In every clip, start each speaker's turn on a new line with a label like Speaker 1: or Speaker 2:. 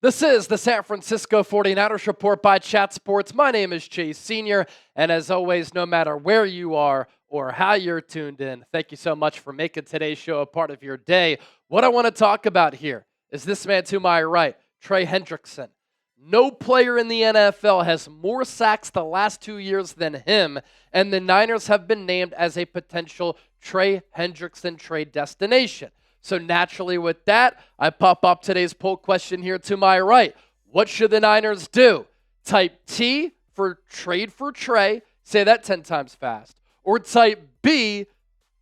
Speaker 1: This is the San Francisco 49ers Report by Chat Sports. My name is Chase Sr., and as always, no matter where you are or how you're tuned in, thank you so much for making today's show a part of your day. What I want to talk about here is this man to my right, Trey Hendrickson. No player in the NFL has more sacks the last 2 years than him, and the Niners have been named as a potential Trey Hendrickson trade destination. So naturally with that, I pop up today's poll question here to my right. What should the Niners do? Type T for trade for Trey, say that 10 times fast, or type B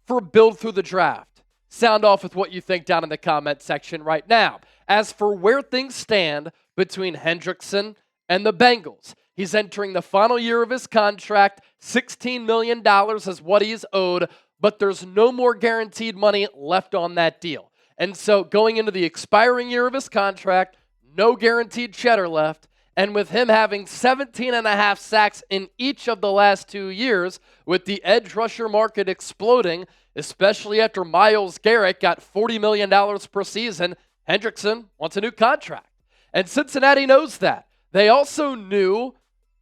Speaker 1: for build through the draft. Sound off with what you think down in the comment section right now. As for where things stand between Hendrickson and the Bengals, he's entering the final year of his contract. $16 million is what he's owed, but there's no more guaranteed money left on that deal. And so going into the expiring year of his contract, no guaranteed cheddar left, and with him having 17 and a half sacks in each of the last 2 years, with the edge rusher market exploding, especially after Myles Garrett got $40 million per season, Hendrickson wants a new contract. And Cincinnati knows that. They also knew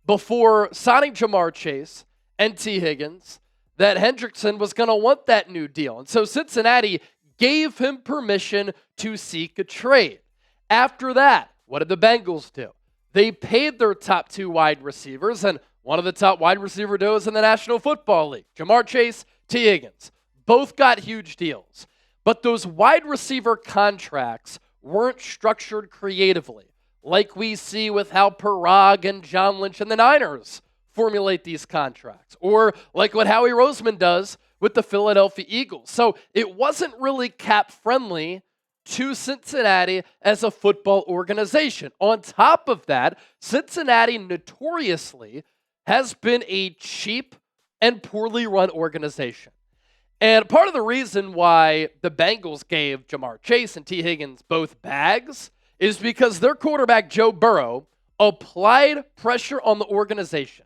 Speaker 1: before signing Ja'Marr Chase and T. Higgins that Hendrickson was going to want that new deal. And so Cincinnati gave him permission to seek a trade. After that, what did the Bengals do? They paid their top 2 wide receivers, and one of the top wide receiver duos in the National Football League, Ja'Marr Chase, T. Higgins. Both got huge deals. But those wide receiver contracts weren't structured creatively, like we see with how Parag and John Lynch and the Niners formulate these contracts, or like what Howie Roseman does with the Philadelphia Eagles. So it wasn't really cap friendly to Cincinnati as a football organization. On top of that, Cincinnati notoriously has been a cheap and poorly run organization. And part of the reason why the Bengals gave Ja'Marr Chase and T. Higgins both bags is because their quarterback, Joe Burrow, applied pressure on the organization.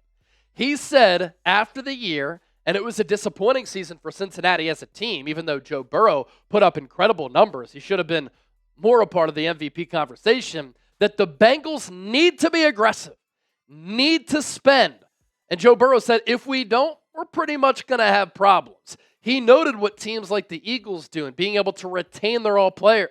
Speaker 1: He said after the year, and it was a disappointing season for Cincinnati as a team, even though Joe Burrow put up incredible numbers. He should have been more a part of the MVP conversation, that the Bengals need to be aggressive, need to spend. And Joe Burrow said, if we don't, we're pretty much going to have problems. He noted what teams like the Eagles do in being able to retain their own players.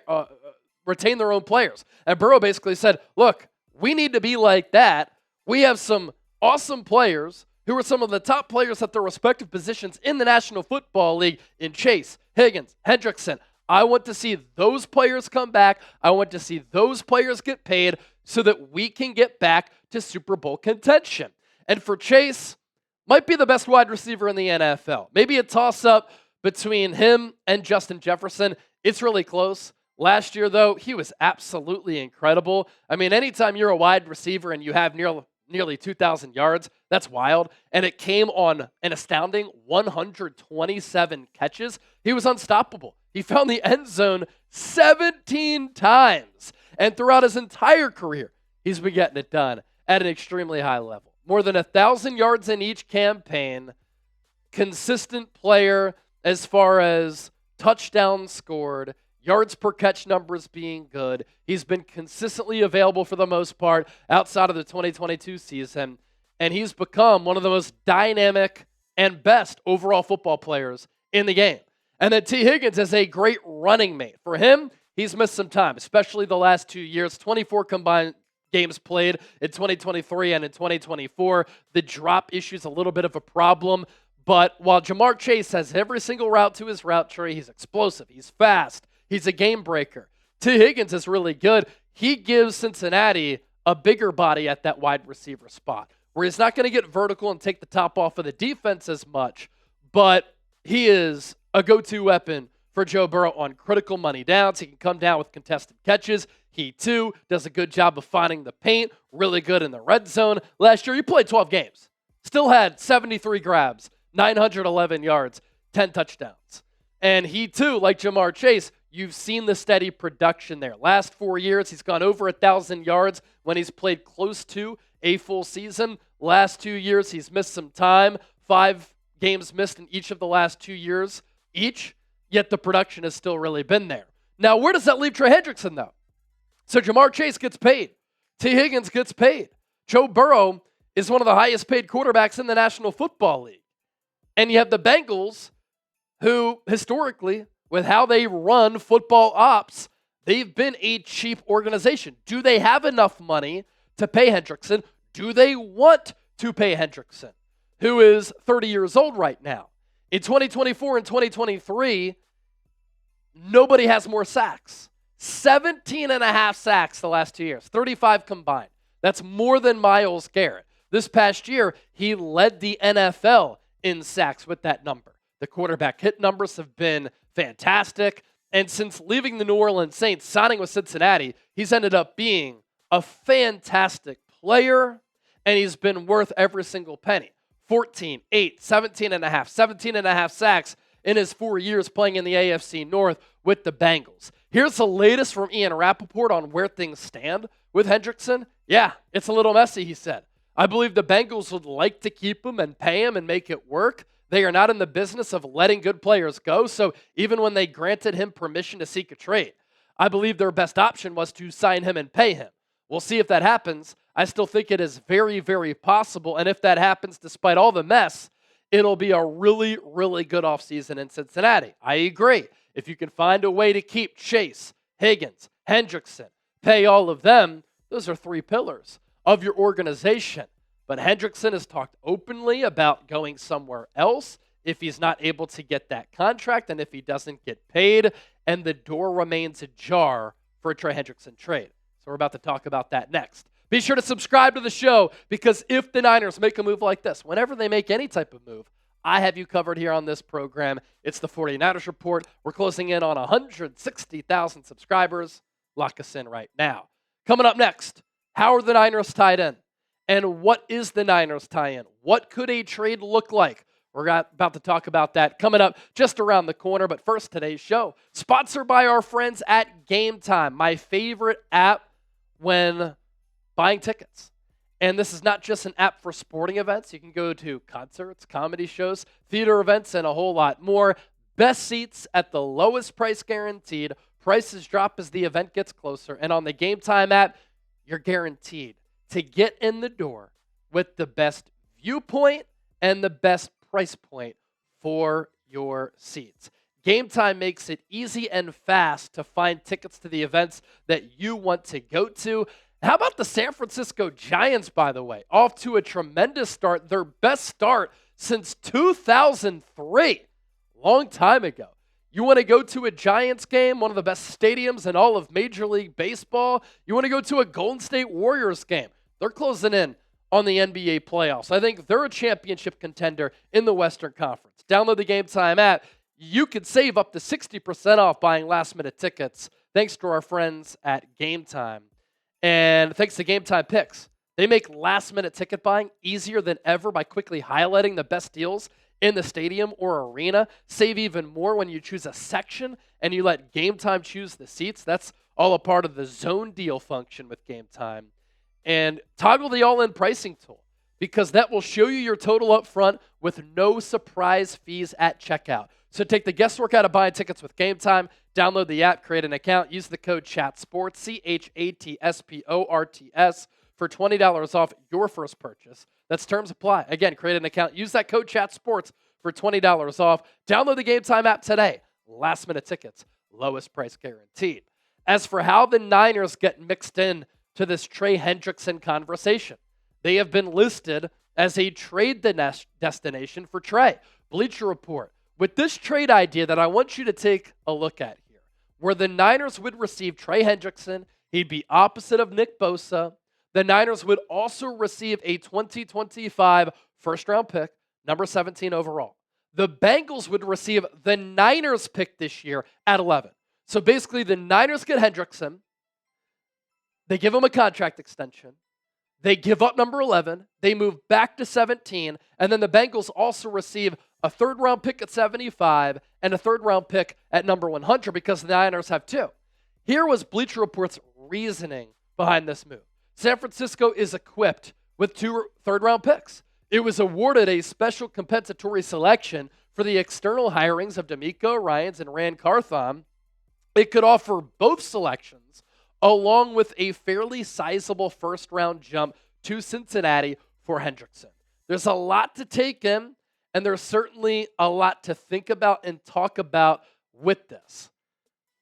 Speaker 1: And Burrow basically said, look, we need to be like that. We have some awesome players who are some of the top players at their respective positions in the National Football League in Chase, Higgins, Hendrickson. I want to see those players come back. I want to see those players get paid so that we can get back to Super Bowl contention. And for Chase, might be the best wide receiver in the NFL. Maybe a toss-up between him and Justin Jefferson. It's really close. Last year, though, he was absolutely incredible. I mean, anytime you're a wide receiver and you have nearly 2,000 yards, that's wild. And it came on an astounding 127 catches. He was unstoppable. He found the end zone 17 times. And throughout his entire career, he's been getting it done at an extremely high level. More than 1,000 yards in each campaign. Consistent player as far as touchdowns scored, yards per catch numbers being good. He's been consistently available for the most part outside of the 2022 season, and he's become one of the most dynamic and best overall football players in the game. And then T. Higgins is a great running mate. For him, he's missed some time, especially the last 2 years, 24 combined games played in 2023 and in 2024. The drop issue is a little bit of a problem, but while Ja'Marr Chase has every single route to his route tree, he's explosive, he's fast, he's a game breaker. T. Higgins is really good. He gives Cincinnati a bigger body at that wide receiver spot, where he's not going to get vertical and take the top off of the defense as much, but he is a go-to weapon for Joe Burrow on critical money downs. He can come down with contested catches. He, too, does a good job of finding the paint, really good in the red zone. Last year, he played 12 games, still had 73 grabs, 911 yards, 10 touchdowns. And he, too, like Ja'Marr Chase, you've seen the steady production there. Last 4 years, he's gone over 1,000 yards when he's played close to a full season. Last 2 years, he's missed some time. 5 games missed in each of the last 2 years each, yet the production has still really been there. Now, where does that leave Trey Hendrickson, though? So Jamar Chase gets paid. T. Higgins gets paid. Joe Burrow is one of the highest paid quarterbacks in the National Football League. And you have the Bengals, who historically, with how they run football ops, they've been a cheap organization. Do they have enough money to pay Hendrickson? Do they want to pay Hendrickson, who is 30 years old right now? In 2024 and 2023, nobody has more sacks. 17 and a half sacks the last 2 years, 35 combined. That's more than Myles Garrett. This past year, he led the NFL in sacks with that number. The quarterback hit numbers have been fantastic. And since leaving the New Orleans Saints, signing with Cincinnati, he's ended up being a fantastic player, and he's been worth every single penny. 14, 8, 17 and a half sacks in his 4 years playing in the AFC North with the Bengals. Here's the latest from Ian Rappaport on where things stand with Hendrickson. Yeah, it's a little messy, he said. I believe the Bengals would like to keep him and pay him and make it work. They are not in the business of letting good players go, so even when they granted him permission to seek a trade, I believe their best option was to sign him and pay him. We'll see if that happens. I still think it is very, very possible, and if that happens, despite all the mess, it'll be a really, really good offseason in Cincinnati. I agree. If you can find a way to keep Chase, Higgins, Hendrickson, pay all of them, those are three pillars of your organization. But Hendrickson has talked openly about going somewhere else if he's not able to get that contract and if he doesn't get paid, and the door remains ajar for a Trey Hendrickson trade. So we're about to talk about that next. Be sure to subscribe to the show, because if the Niners make a move like this, whenever they make any type of move, I have you covered here on this program. It's the 49ers Report. We're closing in on 160,000 subscribers. Lock us in right now. Coming up next, how are the Niners tied in? And what is the Niners tie-in? What could a trade look like? We're about to talk about that coming up just around the corner. But first, today's show, sponsored by our friends at Game Time, my favorite app when buying tickets. And this is not just an app for sporting events. You can go to concerts, comedy shows, theater events, and a whole lot more. Best seats at the lowest price guaranteed. Prices drop as the event gets closer. And on the Game Time app, you're guaranteed to get in the door with the best viewpoint and the best price point for your seats. Game Time makes it easy and fast to find tickets to the events that you want to go to. How about the San Francisco Giants, by the way? Off to a tremendous start, their best start since 2003. Long time ago. You want to go to a Giants game, one of the best stadiums in all of Major League Baseball? You want to go to a Golden State Warriors game? They're closing in on the NBA playoffs. I think they're a championship contender in the Western Conference. Download the Game Time app. You could save up to 60% off buying last-minute tickets thanks to our friends at Game Time. And thanks to Game Time Picks. They make last-minute ticket buying easier than ever by quickly highlighting the best deals in the stadium or arena. Save even more when you choose a section and you let Game Time choose the seats. That's all a part of the zone deal function with Game Time. And toggle the all-in pricing tool, because that will show you your total up front with no surprise fees at checkout. So take the guesswork out of buying tickets with Game Time. Download the app, create an account, use the code CHATSPORTS, CHATSPORTS, for $20 off your first purchase. That's terms apply. Again, create an account, use that code CHATSPORTS for $20 off. Download the Game Time app today. Last minute tickets, lowest price guaranteed. As for how the Niners get mixed in to this Trey Hendrickson conversation, they have been listed as a trade destination for Trey. Bleacher Report, with this trade idea that I want you to take a look at here, where the Niners would receive Trey Hendrickson, he'd be opposite of Nick Bosa. The Niners would also receive a 2025 first-round pick, number 17 overall. The Bengals would receive the Niners pick this year at 11. So basically, the Niners get Hendrickson. They give him a contract extension. They give up number 11. They move back to 17. And then the Bengals also receive a third-round pick at 75 and a third-round pick at number 100 because the Niners have two. Here was Bleacher Report's reasoning behind this move. San Francisco is equipped with two third-round picks. It was awarded a special compensatory selection for the external hirings of D'Amico Ryans and Rand Carthon. It could offer both selections along with a fairly sizable first-round jump to Cincinnati for Hendrickson. There's a lot to take in, and there's certainly a lot to think about and talk about with this.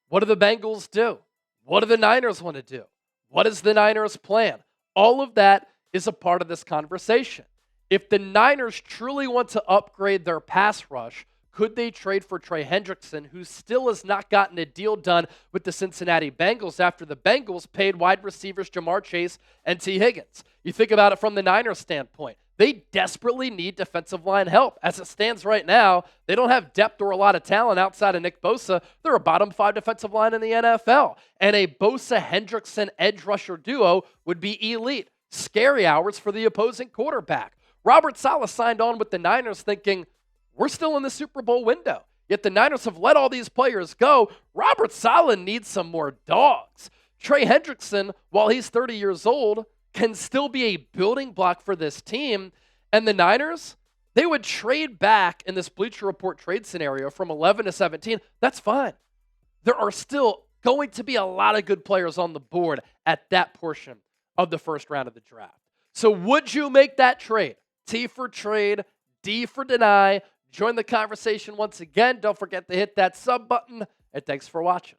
Speaker 1: What do the Bengals do? What do the Niners want to do? What is the Niners' plan? All of that is a part of this conversation. If the Niners truly want to upgrade their pass rush, could they trade for Trey Hendrickson, who still has not gotten a deal done with the Cincinnati Bengals after the Bengals paid wide receivers Jamar Chase and T. Higgins? You think about it from the Niners' standpoint. They desperately need defensive line help. As it stands right now, they don't have depth or a lot of talent outside of Nick Bosa. They're a bottom 5 defensive line in the NFL. And a Bosa-Hendrickson edge rusher duo would be elite. Scary hours for the opposing quarterback. Robert Saleh signed on with the Niners thinking, we're still in the Super Bowl window. Yet the Niners have let all these players go. Robert Saleh needs some more dogs. Trey Hendrickson, while he's 30 years old, can still be a building block for this team. And the Niners, they would trade back in this Bleacher Report trade scenario from 11 to 17. That's fine. There are still going to be a lot of good players on the board at that portion of the first round of the draft. So would you make that trade? T for trade, D for deny. Join the conversation once again. Don't forget to hit that sub button, and thanks for watching.